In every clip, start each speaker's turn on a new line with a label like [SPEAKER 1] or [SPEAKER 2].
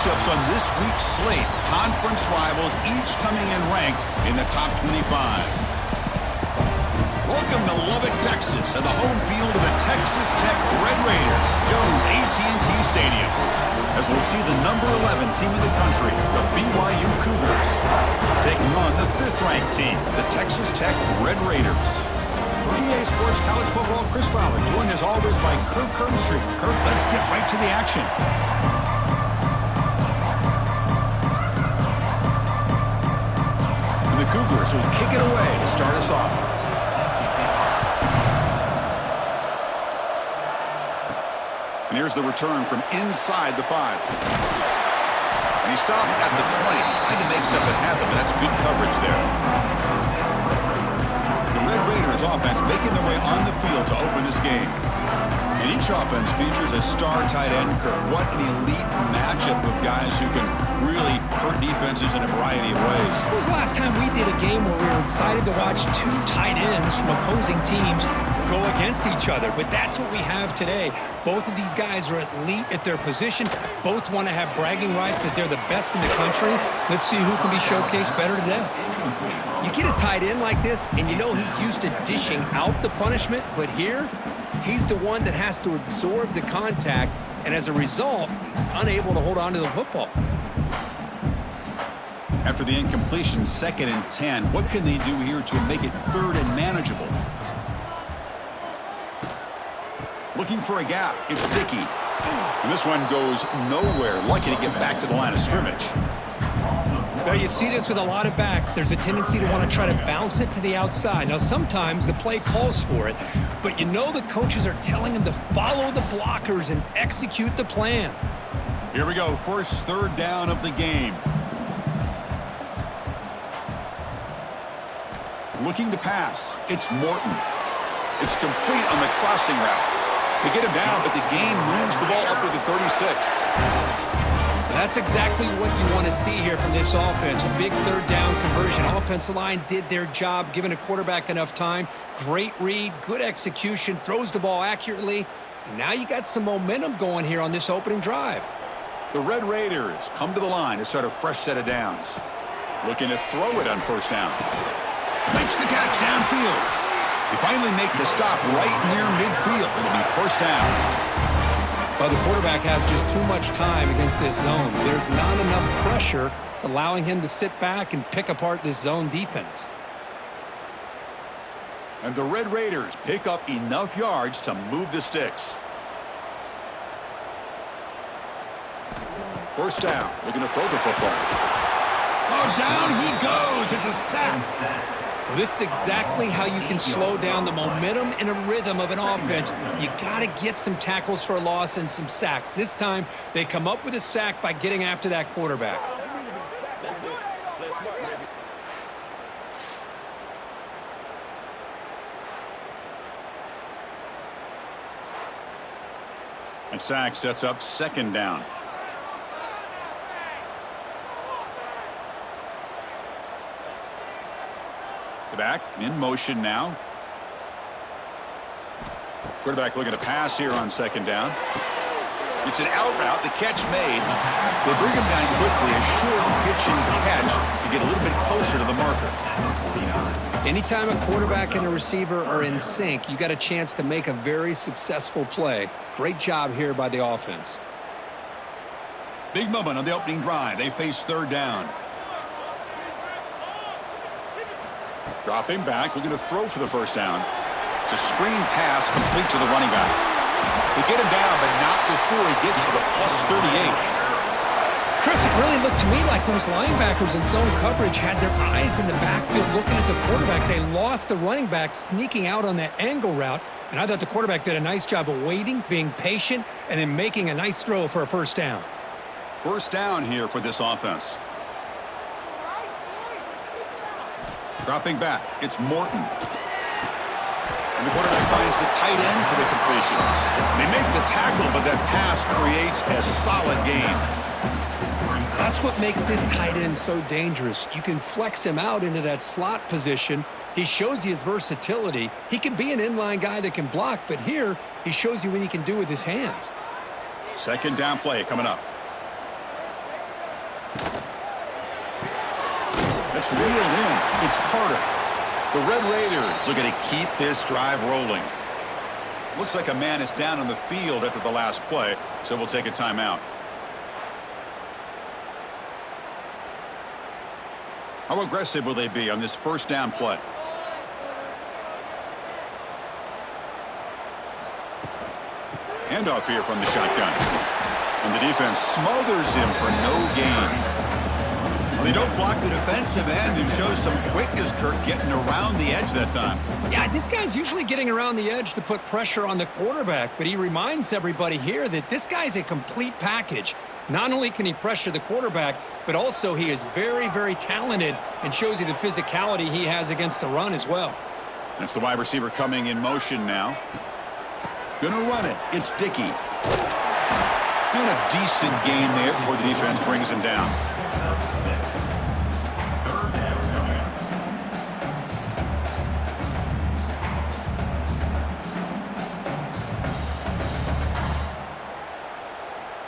[SPEAKER 1] matchups on this week's slate. Conference rivals each coming in ranked in the top 25. Welcome to Lubbock, Texas, and the home field of the Texas Tech Red Raiders, Jones AT&T Stadium, as we'll see the number 11 team in the country, the BYU Cougars, taking on the 5th-ranked team, the Texas Tech Red Raiders. For EA Sports College Football, Chris Fowler, joined as always by Kirk Herbstreit. Kirk, let's get right to the action. And the Cougars will kick it away to start us off. And here's the return from inside the 5. And he stopped at the 20, trying to make something happen, but that's good coverage there. The Red Raiders offense making their way on the field to open this game. And each offense features a star tight end, Kirk. What an elite matchup of guys who can really hurt defenses in a variety of ways.
[SPEAKER 2] When was the last time we did a game where we were excited to watch 2 tight ends from opposing teams go against each other? But that's what we have today. Both of these guys are elite at their position. Both want to have bragging rights that they're the best in the country. Let's see who can be showcased better today. You get a tight end like this, and you know he's used to dishing out the punishment, but here, he's the one that has to absorb the contact, and as a result, he's unable to hold on to the football.
[SPEAKER 1] After the incompletion, 2nd and 10, what can they do here to make it 3rd and manageable? Looking for a gap, it's Dickey. And this one goes nowhere, lucky to get back to the line of scrimmage.
[SPEAKER 2] Now, you see this with a lot of backs. There's a tendency to want to try to bounce it to the outside. Now, sometimes the play calls for it, but you know the coaches are telling them to follow the blockers and execute the plan.
[SPEAKER 1] Here we go, first 3rd down of the game. Looking to pass, it's Morton. It's complete on the crossing route. They get him down, but the gain moves the ball up to the 36.
[SPEAKER 2] That's exactly what you want to see here from this offense. A big 3rd down conversion. Offensive line did their job, giving a quarterback enough time. Great read, good execution, throws the ball accurately. And now you got some momentum going here on this opening drive.
[SPEAKER 1] The Red Raiders come to the line to start a fresh set of downs. Looking to throw it on 1st down. Makes the catch downfield. They finally make the stop right near midfield. It'll be 1st down.
[SPEAKER 2] Well, the quarterback has just too much time against this zone. There's not enough pressure. It's allowing him to sit back and pick apart this zone defense.
[SPEAKER 1] And the Red Raiders pick up enough yards to move the sticks. 1st down. Looking to throw the football. Oh, down he goes. It's a sack.
[SPEAKER 2] Well, this is exactly how you can slow down the momentum and a rhythm of an offense. You got to get some tackles for a loss and some sacks. This time, they come up with a sack by getting after that quarterback.
[SPEAKER 1] And sack sets up 2nd down. Back in motion now. Quarterback looking to pass here on 2nd down. It's an out route. The catch made. They bring him down quickly. A short pitch and catch to get a little bit closer to the marker.
[SPEAKER 2] Anytime a quarterback and a receiver are in sync, you got a chance to make a very successful play. Great job here by the offense.
[SPEAKER 1] Big moment on the opening drive. They face 3rd down. Dropping back, looking to throw for the 1st down. It's a screen pass complete to the running back. They get him down, but not before he gets to the +38.
[SPEAKER 2] Chris, it really looked to me like those linebackers in zone coverage had their eyes in the backfield looking at the quarterback. They lost the running back sneaking out on that angle route, and I thought the quarterback did a nice job of waiting, being patient, and then making a nice throw for a 1st down.
[SPEAKER 1] 1st down here for this offense. Dropping back, it's Morton. And the quarterback finds the tight end for the completion. They make the tackle, but that pass creates a solid gain.
[SPEAKER 2] That's what makes this tight end so dangerous. You can flex him out into that slot position. He shows you his versatility. He can be an inline guy that can block, but here he shows you what he can do with his hands.
[SPEAKER 1] 2nd down play coming up. That's reeled in. It's Carter. The Red Raiders looking to keep this drive rolling. Looks like a man is down on the field after the last play, so we'll take a timeout. How aggressive will they be on this first down play? Handoff here from the shotgun. And the defense smothers him for no gain. Well, they don't block the defensive end and show some quickness, Kirk, getting around the edge that time.
[SPEAKER 2] Yeah, this guy's usually getting around the edge to put pressure on the quarterback, but he reminds everybody here that this guy's a complete package. Not only can he pressure the quarterback, but also he is very, very talented and shows you the physicality he has against the run as well.
[SPEAKER 1] That's the wide receiver coming in motion now. Gonna run it. It's Dickey. And a decent gain there before the defense brings him down.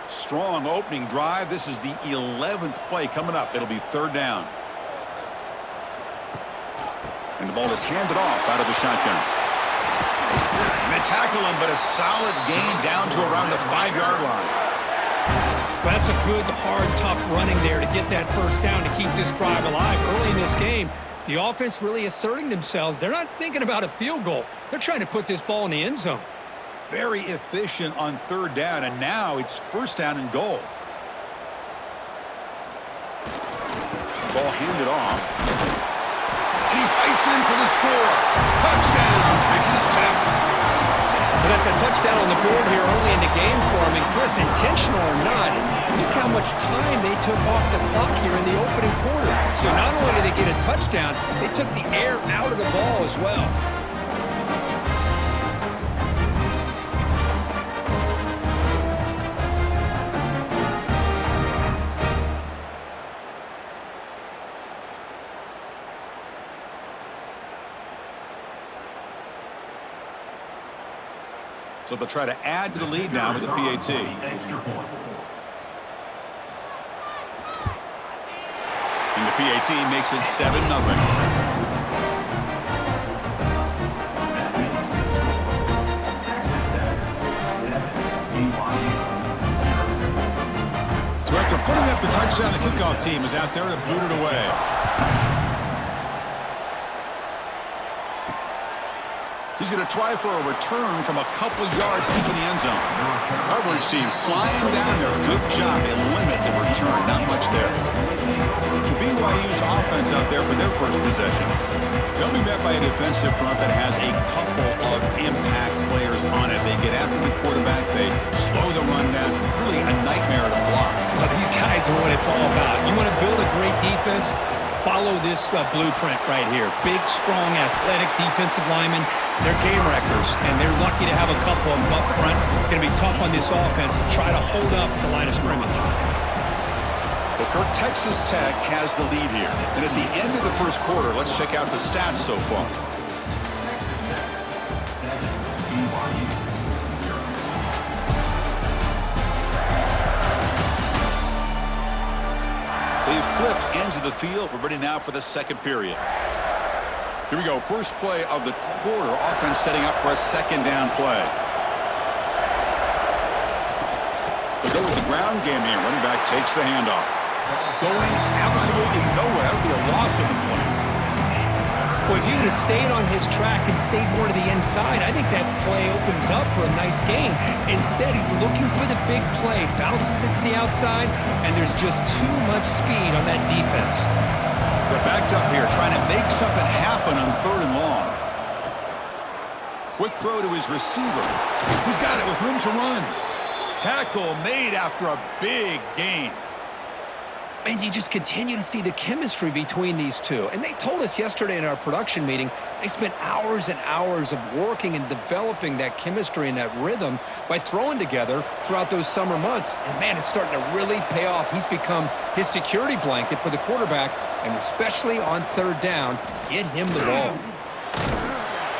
[SPEAKER 1] Strong opening drive. This is the 11th play coming up. It'll be third down. And the ball is handed off out of the shotgun. And they tackle him, but a solid gain down to around the 5-yard line.
[SPEAKER 2] That's a good, hard, tough running there to get that first down to keep this drive alive. Early in this game, the offense really asserting themselves. They're not thinking about a field goal. They're trying to put this ball in the end zone.
[SPEAKER 1] Very efficient on third down, and now it's first down and goal. Ball handed off. And he fights in for the score. Touchdown, Texas Tech.
[SPEAKER 2] But that's a touchdown on the board here early in the game for him. And Chris, intentional or not, look how much time they took off the clock here in the opening quarter. So not only did they get a touchdown, they took the air out of the ball as well.
[SPEAKER 1] So they'll try to add to the lead now with the PAT. And the PAT makes it 7-0. So after putting up the touchdown, the kickoff team is out there to boot it away. He's going to try for a return from a couple of yards deep in the end zone. Coverage team flying down there. Good job. They limit the return. Not much there. So BYU's offense out there for their first possession. They'll be met by a defensive front that has a couple of impact players on it. They get after the quarterback. They slow the run down. Really a nightmare to block.
[SPEAKER 2] Well, these guys are what it's all about. You want to build a great defense? Follow this blueprint right here. Big, strong, athletic defensive linemen. They're game wreckers, and they're lucky to have a couple of them up front. Going to be tough on this offense to try to hold up at the line of scrimmage.
[SPEAKER 1] Well, Kirk, Texas Tech has the lead here. And at the end of the first quarter, let's check out the stats so far. They've flipped ends of the field. We're ready now for the second period. Here we go. First play of the quarter. Offense setting up for a second down play. They go with the ground game here. Running back takes the handoff. Going absolutely nowhere. That would be a loss of the play.
[SPEAKER 2] Well, if you would have stayed on his track and stayed more to the inside, I think that play opens up for a nice gain. Instead, he's looking for the big play, bounces it to the outside, and there's just too much speed on that defense.
[SPEAKER 1] They're backed up here, trying to make something happen on third and long. Quick throw to his receiver. He's got it with room to run. Tackle made after a big gain.
[SPEAKER 2] And you just continue to see the chemistry between these two. And they told us yesterday in our production meeting, they spent hours and hours of working and developing that chemistry and that rhythm by throwing together throughout those summer months. And, man, it's starting to really pay off. He's become his security blanket for the quarterback, and especially on third down, get him the ball.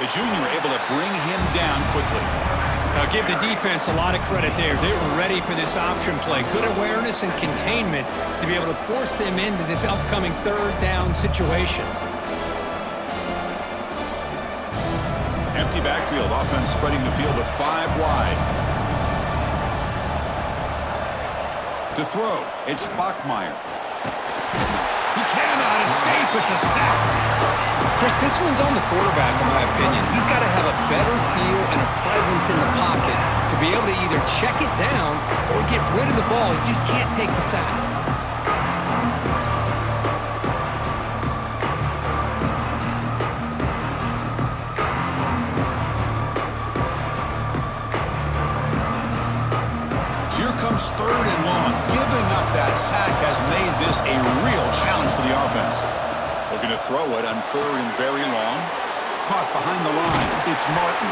[SPEAKER 1] The junior able to bring him down quickly.
[SPEAKER 2] Now give the defense a lot of credit there. They were ready for this option play. Good awareness and containment to be able to force them into this upcoming third down situation.
[SPEAKER 1] Empty backfield. Offense spreading the field to 5 wide. To throw, it's Bachmeier. He cannot escape. It's a sack.
[SPEAKER 2] Chris, this one's on the quarterback, in my opinion. He's got to have a better feel and a presence in the pocket to be able to either check it down or get rid of the ball. He just can't take the sack.
[SPEAKER 1] So here comes 3rd and long. Giving up that sack has made this a real challenge for the offense. Looking to throw it on 3rd and very long. Caught behind the line. It's Martin.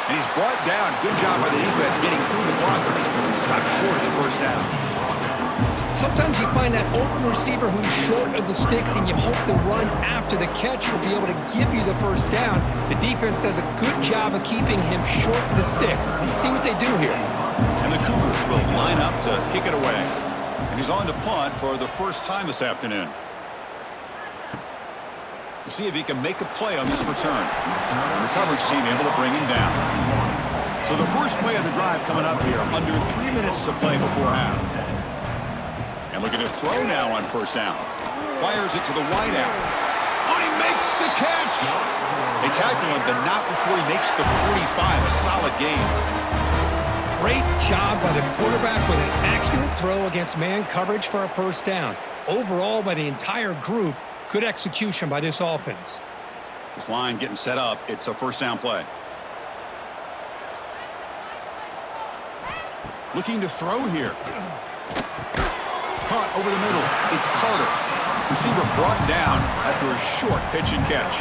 [SPEAKER 1] And he's brought down. Good job by the defense getting through the blockers. Stopped short of the first down.
[SPEAKER 2] Sometimes you find that open receiver who's short of the sticks, and you hope the run after the catch will be able to give you the first down. The defense does a good job of keeping him short of the sticks. Let's see what they do here.
[SPEAKER 1] And the Cougars will line up to kick it away. And he's on to punt for the first time this afternoon. We'll see if he can make a play on this return. And the coverage team able to bring him down. So the first play of the drive coming up here. Under 3 minutes to play before half. And looking to throw now on first down. Fires it to the wide out. Oh, he makes the catch! They tackle him, but not before he makes the 45. A solid game.
[SPEAKER 2] Great job by the quarterback with an accurate throw against man coverage for a first down. Overall, by the entire group, good execution by this offense.
[SPEAKER 1] This line getting set up. It's a first down play. Looking to throw here. Caught over the middle. It's Carter. Receiver brought down after a short pitch and catch.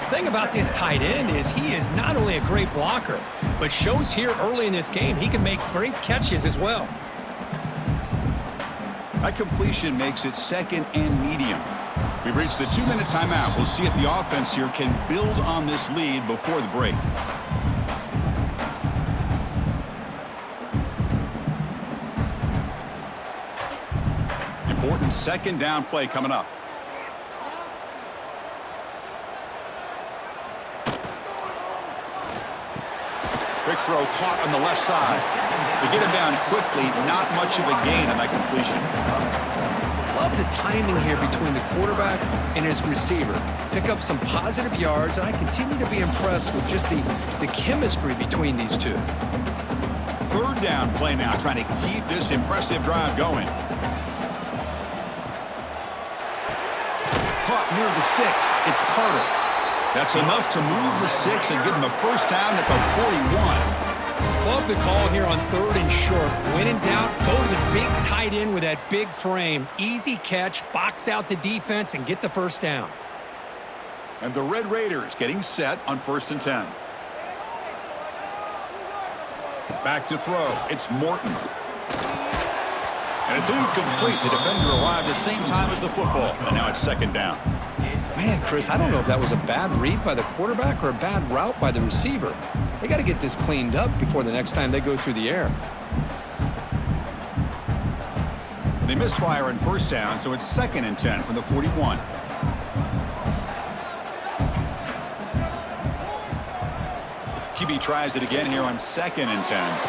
[SPEAKER 2] The thing about this tight end is he is not only a great blocker, but shows here early in this game he can make great catches as well.
[SPEAKER 1] That completion makes it 2nd and medium. We've reached the 2-minute timeout. We'll see if the offense here can build on this lead before the break. Important 2nd down play coming up. Big throw caught on the left side. They get him down quickly. Not much of a gain on that completion.
[SPEAKER 2] Love the timing here between the quarterback and his receiver. Pick up some positive yards, and I continue to be impressed with just the chemistry between these two.
[SPEAKER 1] 3rd down play now, trying to keep this impressive drive going. Caught near the sticks. It's Carter. That's enough to move the sticks and give them a first down at the 41.
[SPEAKER 2] Love the call here on 3rd and short. When in doubt, go to the big tight end with that big frame. Easy catch, box out the defense, and get the first down.
[SPEAKER 1] And the Red Raiders getting set on 1st and 10. Back to throw. It's Morton. And it's incomplete. The defender arrived the same time as the football. And now it's 2nd down.
[SPEAKER 2] Man, Chris, I don't know if that was a bad read by the quarterback or a bad route by the receiver. They got to get this cleaned up before the next time they go through the air.
[SPEAKER 1] They misfire on 1st down, so it's 2nd and 10 from the 41. QB tries it again here on 2nd and 10.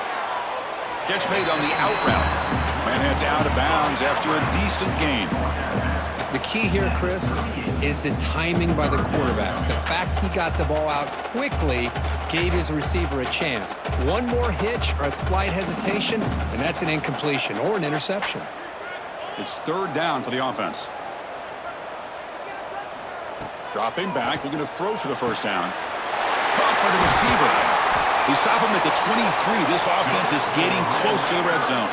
[SPEAKER 1] Catch made on the out route. Man heads out of bounds after a decent gain.
[SPEAKER 2] The key here, Chris, is the timing by the quarterback. The fact he got the ball out quickly gave his receiver a chance. One more hitch or a slight hesitation, and that's an incompletion or an interception.
[SPEAKER 1] It's 3rd down for the offense. Dropping back, looking to throw for the first down. Caught by the receiver. They stop him at the 23. This offense is getting close to the red zone.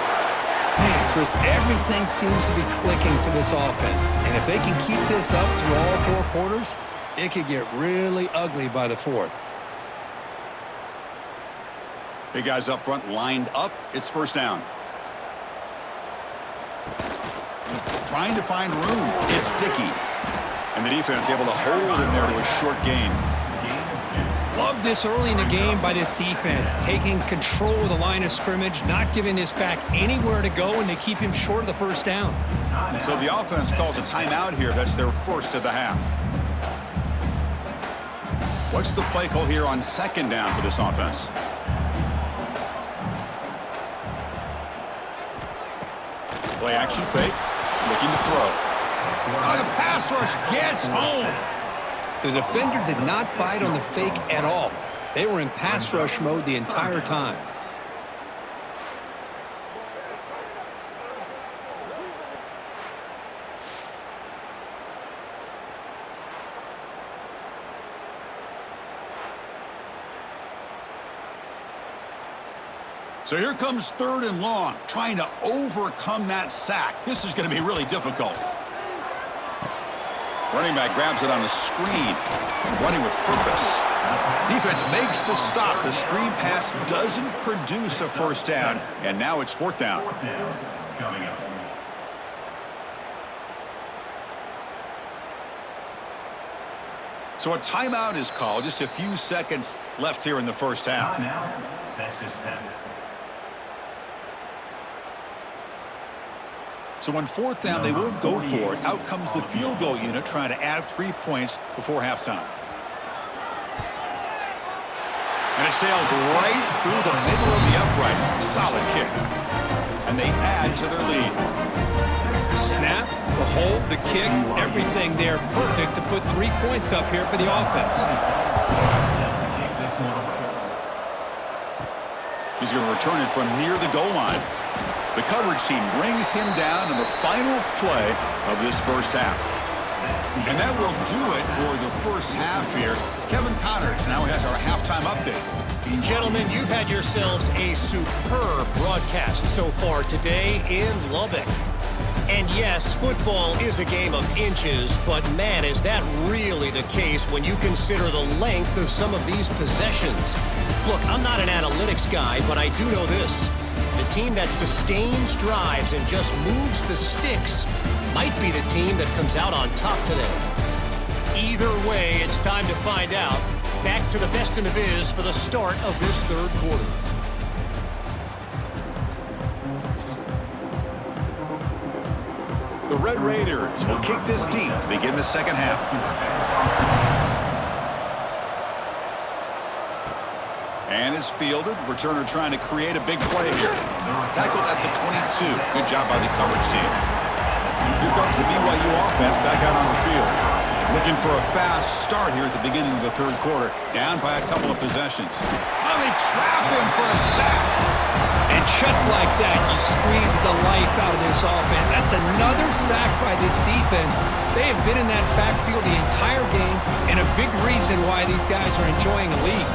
[SPEAKER 2] Man, Chris, everything seems to be clicking for this offense. And if they can keep this up through all 4 quarters, it could get really ugly by the 4th.
[SPEAKER 1] Big guys up front lined up. It's 1st down. Trying to find room. It's Dickey. And the defense able to hold him there to a short gain.
[SPEAKER 2] Love this early in the game by this defense, taking control of the line of scrimmage, not giving this back anywhere to go, and they keep him short of the first down.
[SPEAKER 1] So the offense calls a timeout here. That's their first of the half. What's the play call here on second down for this offense? Play action fake, looking to throw. Oh, the pass rush gets home.
[SPEAKER 2] The defender did not bite on the fake at all. They were in pass rush mode the entire time.
[SPEAKER 1] So here comes 3rd and long, trying to overcome that sack. This is going to be really difficult. Running back grabs it on the screen, running with purpose. Defense makes the stop. The screen pass doesn't produce a first down, and now it's 4th down. So a timeout is called. Just a few seconds left here in the first half. So on 4th down, they won't go for it. Out comes the field goal unit trying to add 3 points before halftime. And it sails right through the middle of the uprights. Solid kick. And they add to their lead.
[SPEAKER 2] The snap, the hold, the kick, everything there perfect to put 3 points up here for the offense.
[SPEAKER 1] He's going to return it from near the goal line. The coverage team brings him down in the final play of this first half. And that will do it for the first half here. Kevin Connors now has our halftime update.
[SPEAKER 3] Gentlemen, you've had yourselves a superb broadcast so far today in Lubbock. And yes, football is a game of inches, but man, is that really the case when you consider the length of some of these possessions. Look, I'm not an analytics guy, but I do know this. The team that sustains drives and just moves the sticks might be the team that comes out on top today. Either way, it's time to find out. Back to the best in the biz for the start of this 3rd quarter.
[SPEAKER 1] The Red Raiders will kick this deep to begin the second half. And is fielded. Returner trying to create a big play here. Tackled at the 22. Good job by the coverage team. Here comes the BYU offense back out on the field. Looking for a fast start here at the beginning of the 3rd quarter. Down by a couple of possessions. Oh, they trap him for a sack.
[SPEAKER 2] And just like that, you squeeze the life out of this offense. That's another sack by this defense. They have been in that backfield the entire game, and a big reason why these guys are enjoying a lead.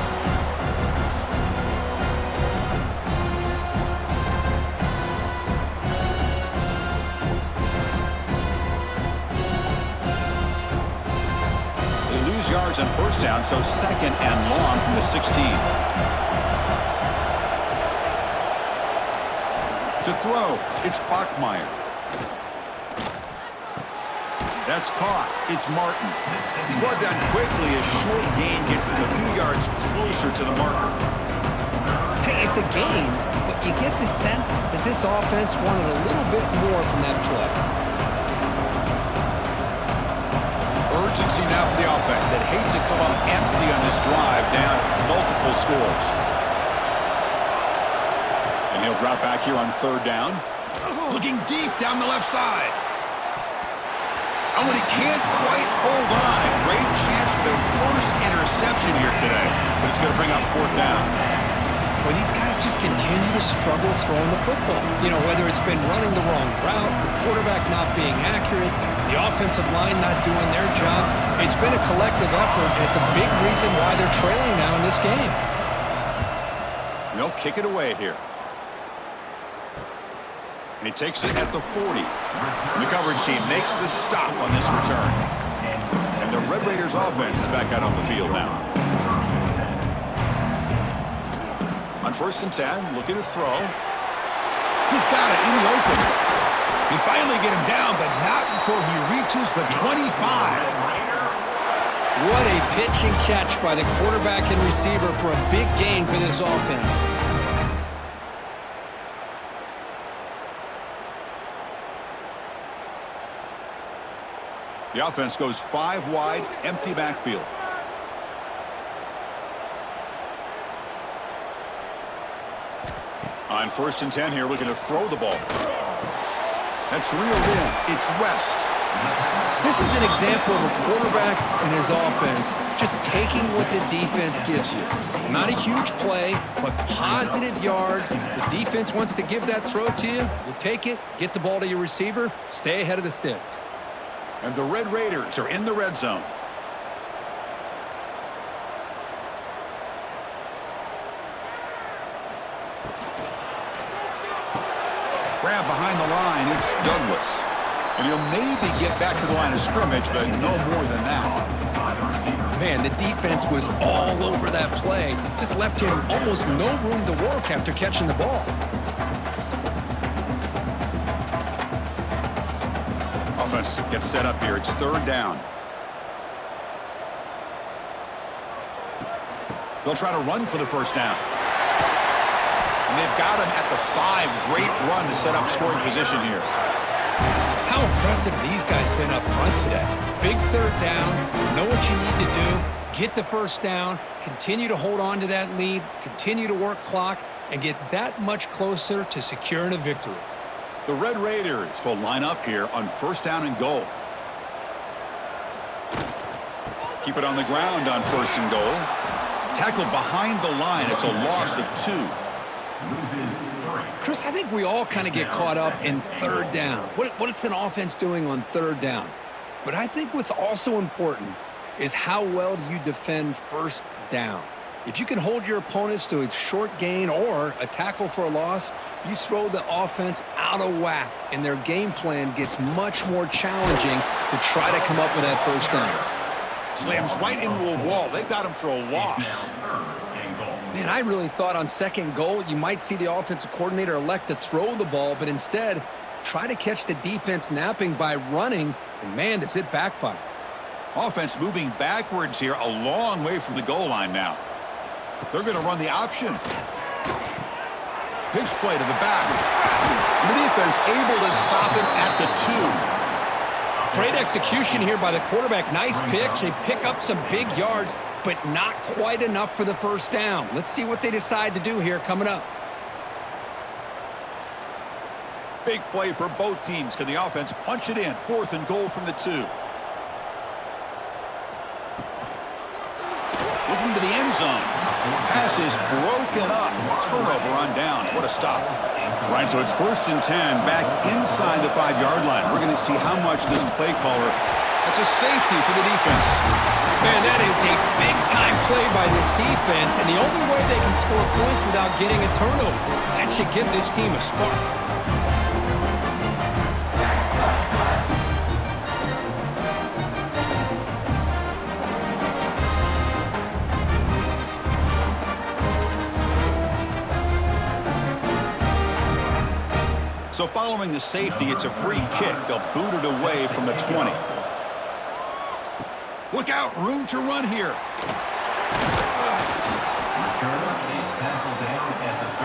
[SPEAKER 1] Yards on first down, so 2nd and long from the 16. To throw, it's Bachmeier. That's caught. It's Martin. He's brought down quickly as short gain gets them a few yards closer to the marker.
[SPEAKER 2] Hey, it's a game, but you get the sense that this offense wanted a little bit more from that play.
[SPEAKER 1] Urgency now for the offense that hate to come up empty on this drive, down multiple scores. And he'll drop back here on 3rd down. Looking deep down the left side. Oh, and he can't quite hold on. A great chance for their first interception here today, but it's going to bring up 4th down.
[SPEAKER 2] Well, these guys just continue to struggle throwing the football. You know, whether it's been running the wrong route, the quarterback not being accurate, the offensive line not doing their job. It's been a collective effort. It's a big reason why they're trailing now in this game.
[SPEAKER 1] They'll kick it away here. And he takes it at the 40. And the coverage team makes the stop on this return. And the Red Raiders offense is back out on the field now. On 1st and 10, looking to throw. He's got it in the open. He finally get him down, but not before he reaches the 25.
[SPEAKER 2] What a pitch and catch by the quarterback and receiver for a big gain for this offense.
[SPEAKER 1] The offense goes 5 wide, empty backfield. On 1st and 10 here, looking to throw the ball. That's reeled in. It's West.
[SPEAKER 2] This is an example of a quarterback and his offense just taking what the defense gives you. Not a huge play, but positive yards. The defense wants to give that throw to you. You take it, get the ball to your receiver, stay ahead of the sticks.
[SPEAKER 1] And the Red Raiders are in the red zone. Grab behind the line, it's Douglas. And he'll maybe get back to the line of scrimmage, but no more than that.
[SPEAKER 2] Man, the defense was all over that play. Just left him almost no room to work after catching the ball.
[SPEAKER 1] Offense gets set up here. It's 3rd down. They'll try to run for the 1st down. And they've got him at the 5. Great run to set up scoring position here.
[SPEAKER 2] How impressive these guys been up front today. Big 3rd down. Know what you need to do. Get the 1st down. Continue to hold on to that lead. Continue to work clock. And get that much closer to securing a victory.
[SPEAKER 1] The Red Raiders will line up here on 1st down and goal. Keep it on the ground on 1st and goal. Tackled behind the line. It's a loss of 2.
[SPEAKER 2] Chris, I think we all kind of get caught up in 3rd down. What's an offense doing on 3rd down? But I think what's also important is how well do you defend 1st down. If you can hold your opponents to a short gain or a tackle for a loss, you throw the offense out of whack, and their game plan gets much more challenging to try to come up with that 1st down.
[SPEAKER 1] Slams right into a wall. They've got him for a loss.
[SPEAKER 2] Man, I really thought on 2nd goal you might see the offensive coordinator elect to throw the ball, but instead try to catch the defense napping by running, and man, does it backfire.
[SPEAKER 1] Offense moving backwards here, a long way from the goal line now. They're going to run the option. Pitch play to the back. And the defense able to stop him at the 2.
[SPEAKER 2] Great execution here by the quarterback. Nice pitch. They pick up some big yards, but not quite enough for the 1st down. Let's see what they decide to do here coming up.
[SPEAKER 1] Big play for both teams. Can the offense punch it in? 4th and goal from the 2. Looking to the end zone. Pass is broken up. Turnover on downs. What a stop. Right, so it's 1st and 10 back inside the 5-yard line. We're going to see how much this play caller. That's a safety for the defense.
[SPEAKER 2] Man, that is a big-time play by this defense, and the only way they can score points without getting a turnover. That should give this team a spark.
[SPEAKER 1] So following the safety, it's a free kick. They'll boot it away from the 20. Look out, room to run here.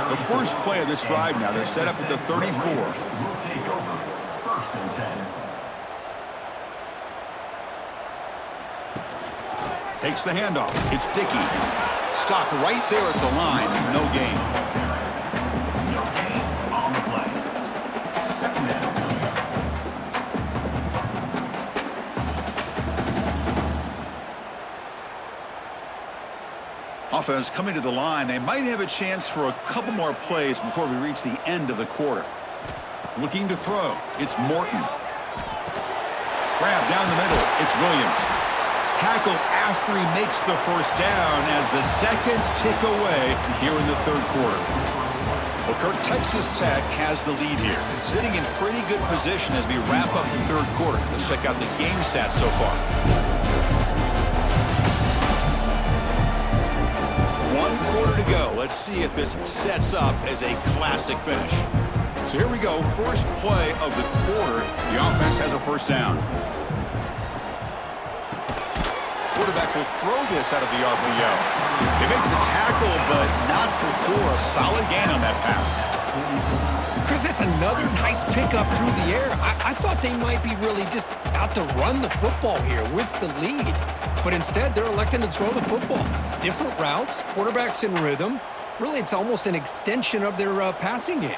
[SPEAKER 1] The first play of this drive now, they're set up at the 34. Takes the handoff. It's Dickey. Stopped right there at the line. No gain. Offense coming to the line. They might have a chance for a couple more plays before we reach the end of the quarter. Looking to throw. It's Morton. Grab down the middle. It's Williams. Tackle after he makes the 1st down as the seconds tick away here in the 3rd quarter. Well, Kirk, Texas Tech has the lead here. Sitting in pretty good position as we wrap up the 3rd quarter. Let's check out the game stats so far. 1 quarter to go. Let's see if this sets up as a classic finish. So here we go. First play of the quarter. The offense has a 1st down. quarterback will throw this out of the RPO. They make the tackle, but not before a solid gain on that pass.
[SPEAKER 2] Chris, that's another nice pickup through the air. I thought they might be really just out to run the football here with the lead. But instead, they're electing to throw the football. Different routes, quarterbacks in rhythm. Really, it's almost an extension of their passing game.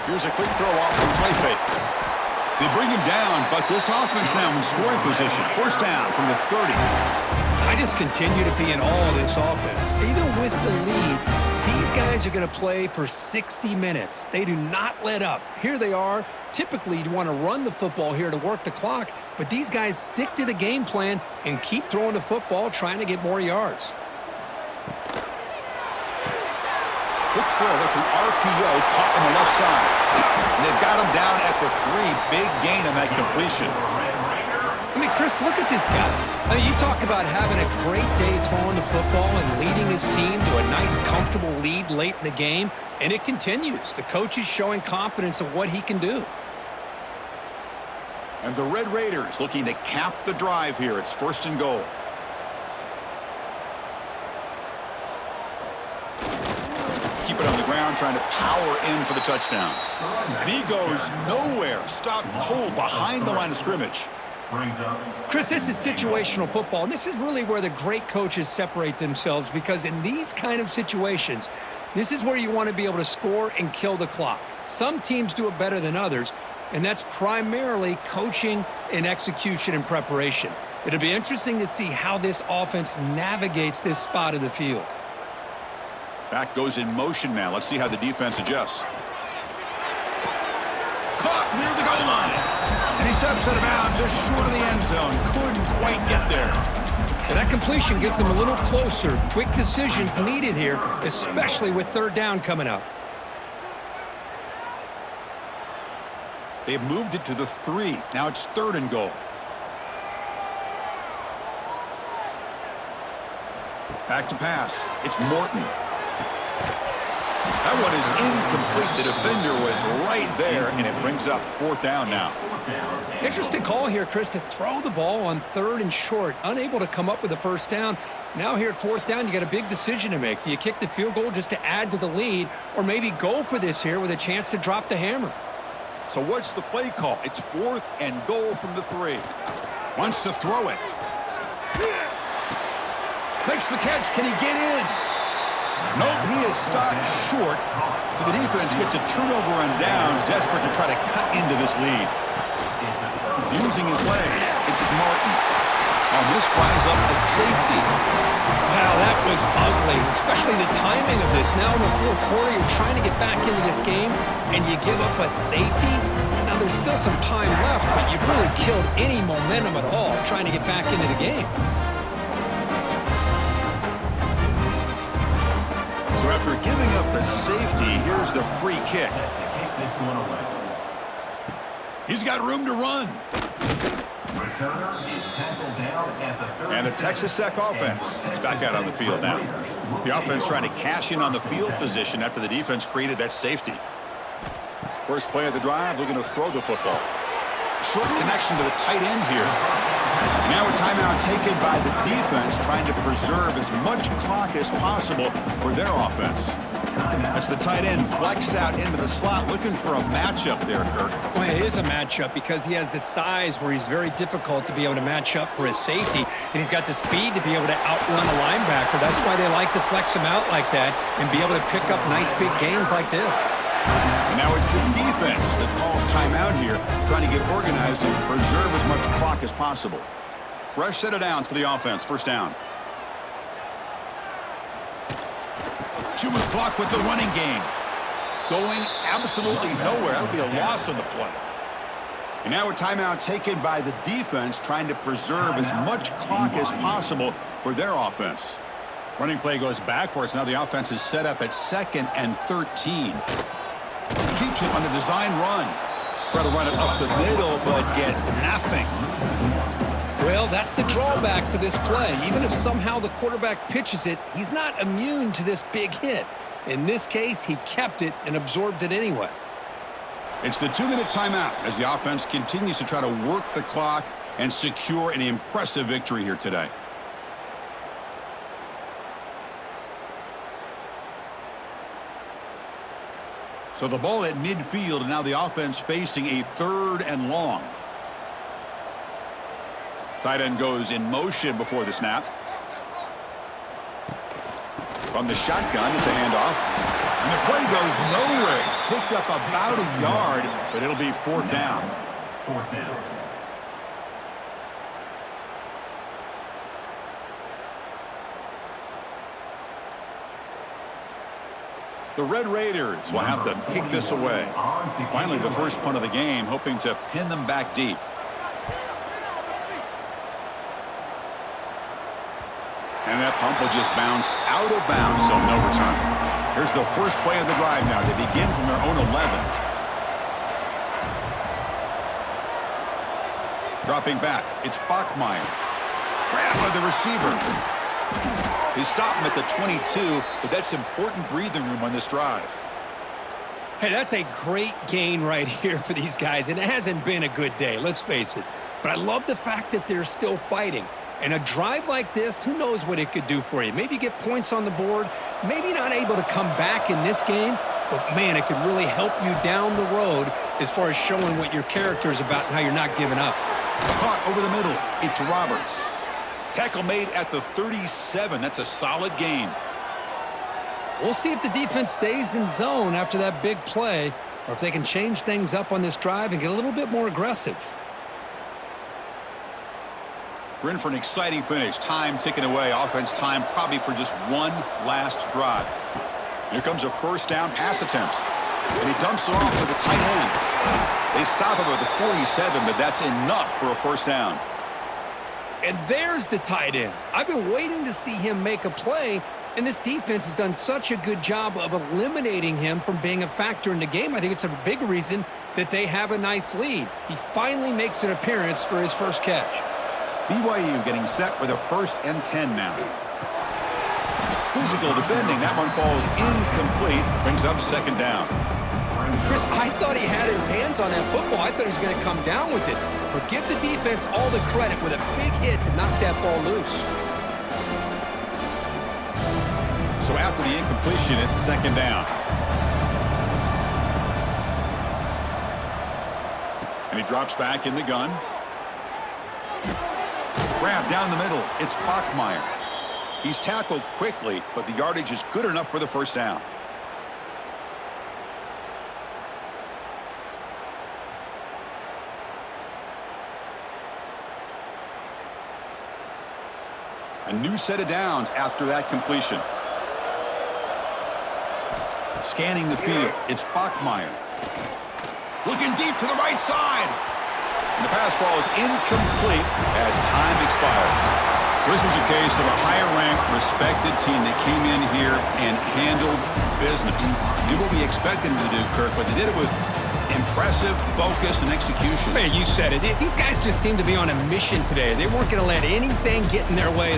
[SPEAKER 1] Here's a quick throw off from play fake. They bring him down, but this offense now in scoring position. First down from the 30.
[SPEAKER 2] I just continue to be in awe of this offense. Even with the lead, these guys are going to play for 60 minutes. They do not let up. Here they are. Typically, you want to run the football here to work the clock, but these guys stick to the game plan and keep throwing the football, trying to get more yards.
[SPEAKER 1] Quick throw. That's an RPO caught on the left side. And they've got him down at the 3. Big gain on that completion.
[SPEAKER 2] I mean, Chris, look at this guy. I mean, you talk about having a great day throwing the football and leading his team to a nice, comfortable lead late in the game, and it continues. The coach is showing confidence of what he can do.
[SPEAKER 1] And the Red Raiders looking to cap the drive here. It's first and goal. Keep it on the ground, trying to power in for the touchdown. And he goes nowhere. Stopped cold behind the line of scrimmage.
[SPEAKER 2] Chris, this is situational football, and this is really where the great coaches separate themselves, because in these kind of situations, this is where you want to be able to score and kill the clock. Some teams do it better than others, and that's primarily coaching and execution and preparation. It'll be interesting to see how this offense navigates this spot of the field.
[SPEAKER 1] Back goes in motion now. Let's see how the defense adjusts. Caught near the goal line. And he steps out of bounds just short of the end zone. Couldn't quite get there.
[SPEAKER 2] And that completion gets him a little closer. Quick decisions needed here, especially with third down coming up.
[SPEAKER 1] They've moved it to the 3. Now it's third and goal. Back to pass. It's Morton. That one is incomplete. The defender was right there, and it brings up fourth down now.
[SPEAKER 2] Interesting call here, Chris, to throw the ball on third and short. Unable to come up with the first down. Now here at fourth down, you got a big decision to make. Do you kick the field goal just to add to the lead, or maybe go for this here with a chance to drop the hammer?
[SPEAKER 1] So what's the play call? It's fourth and goal from the 3. Wants to throw it. Makes the catch. Can he get in? Nope, he is stopped short. So the defense gets a turnover on downs, desperate to try to cut into this lead. Using his legs, it's Martin. And this winds up a safety.
[SPEAKER 2] Wow, that was ugly, especially the timing of this. Now in the fourth quarter, you're trying to get back into this game, and you give up a safety. Now there's still some time left, but you've really killed any momentum at all trying to get back into the game.
[SPEAKER 1] So after giving up the safety, here's the free kick. He's got room to run. And the Texas Tech offense is back out on the field now. The offense trying to cash in on the field position after the defense created that safety. First play of the drive, looking to throw the football. Short connection to the tight end here. Now a timeout taken by the defense, trying to preserve as much clock as possible for their offense. As the tight end flexed out into the slot, looking for a matchup there, Kirk.
[SPEAKER 2] Well, it is a matchup because he has the size where he's very difficult to be able to match up for his safety, and he's got the speed to be able to outrun a linebacker. That's why they like to flex him out like that and be able to pick up nice big gains like this.
[SPEAKER 1] And now it's the defense that calls timeout here, trying to get organized and preserve as much clock as possible. Fresh set of downs for the offense. First down. Chewing clock with the running game. Going absolutely nowhere. That would be a loss on the play. And now a timeout taken by the defense, trying to preserve as much clock as possible for their offense. Running play goes backwards. Now the offense is set up at 2nd and 13. Keeps it on the design run. Try to run it up the middle, but get nothing.
[SPEAKER 2] Well, that's the drawback to this play. Even if somehow the quarterback pitches it, he's not immune to this big hit. In this case, he kept it and absorbed it anyway.
[SPEAKER 1] It's the 2-minute timeout as the offense continues to try to work the clock and secure an impressive victory here today. So the ball at midfield, and now the offense facing a 3rd and long. Tight end goes in motion before the snap. From the shotgun, it's a handoff. And the play goes nowhere. Picked up about a yard, but it'll be 4th down.
[SPEAKER 4] 4th down.
[SPEAKER 1] The Red Raiders will have to kick this away. Finally, the first punt of the game, hoping to pin them back deep. And that pump will just bounce out of bounds, so no return. Here's the first play of the drive now. They begin from their own 11. Dropping back, it's Bachmeier. Grab by the receiver. They stop him at the 22, but that's important breathing room on this drive.
[SPEAKER 2] Hey, that's a great gain right here for these guys, and it hasn't been a good day, let's face it. But I love the fact that they're still fighting. And a drive like this, who knows what it could do for you. Maybe get points on the board, maybe not able to come back in this game, but man, it could really help you down the road as far as showing what your character is about and how you're not giving up.
[SPEAKER 1] Caught over the middle, it's Roberts. Tackle made at the 37. That's a solid gain.
[SPEAKER 2] We'll see if the defense stays in zone after that big play, or if they can change things up on this drive and get a little bit more aggressive.
[SPEAKER 1] We're in for an exciting finish. Time ticking away. Offense time probably for just one last drive. Here comes a 1st down pass attempt. And he dumps it off to the tight end. They stop him at the 47, but that's enough for a 1st down.
[SPEAKER 2] And there's the tight end. I've been waiting to see him make a play, and this defense has done such a good job of eliminating him from being a factor in the game. I think it's a big reason that they have a nice lead. He finally makes an appearance for his first catch.
[SPEAKER 1] BYU getting set with a 1st and 10 now. Physical defending. That one falls incomplete. Brings up 2nd down.
[SPEAKER 2] Chris, I thought he had his hands on that football. I thought he was going to come down with it. But give the defense all the credit with a big hit to knock that ball loose.
[SPEAKER 1] So after the incompletion, it's 2nd down. And he drops back in the gun. Grab down the middle. It's Bachmeier. He's tackled quickly, but the yardage is good enough for the 1st down. A new set of downs after that completion. Scanning the field, it's Bachmeier. Looking deep to the right side. And the pass falls incomplete as time expires. This was a case of a higher-ranked, respected team that came in here and handled business. Did what we expected them to do, Kirk, but they did it with impressive focus and execution.
[SPEAKER 2] Man, you said it. These guys just seem to be on a mission today. They weren't going to let anything get in their way.